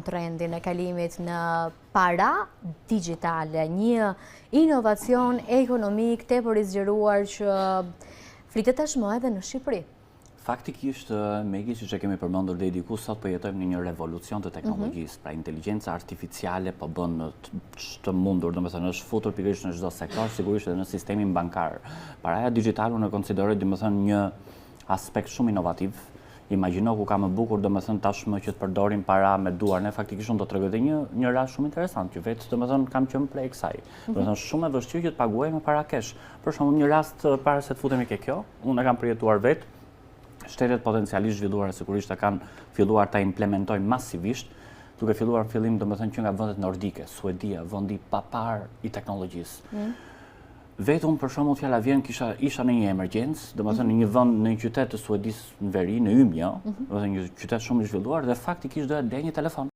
trendin e kalimit në para digjitale, një inovacion ekonomik tepër i zgjeruar që flitet tashmë edhe në Shqipëri. Faktikisht, Megi, që kemi përmendur deri diku, sot po jetojmë në një revolucion të teknologjisë. Pra inteligjenca artificiale po bën të mundur, domethënë është futur pikërisht në çdo sektor, sigurisht edhe në sistemin bankar. Paraja digjitale unë e konsideroj domethënë një aspekt shumë inovativ. Imagjino ku ka më bukur domethënë tashmë që të përdorim para me duar. Ne faktikisht unë do t'rregoj edhe një rast shumë interesant që vetë domethënë kam qenë prej kësaj. Domethënë shumë e vështirë që të paguaj me para kesh. Për shembull, një rast para se të futemi ke kjo, unë e kam përjetuar vetë. Shtetet potencialisht zhvilluara sigurisht kanë filluar ta implementojnë masivisht, duke filluar në fillim domethënë që nga vendet nordike, Suedia, vendi papar i teknologjisë. Vetëm për shembull fjala vjen isha në një emergjencë, domethënë në një vend në një qytet të Suedisë në veri, në Ymja, domethënë një qytet shumë i zhvilluar dhe faktikisht doja të blej një telefon.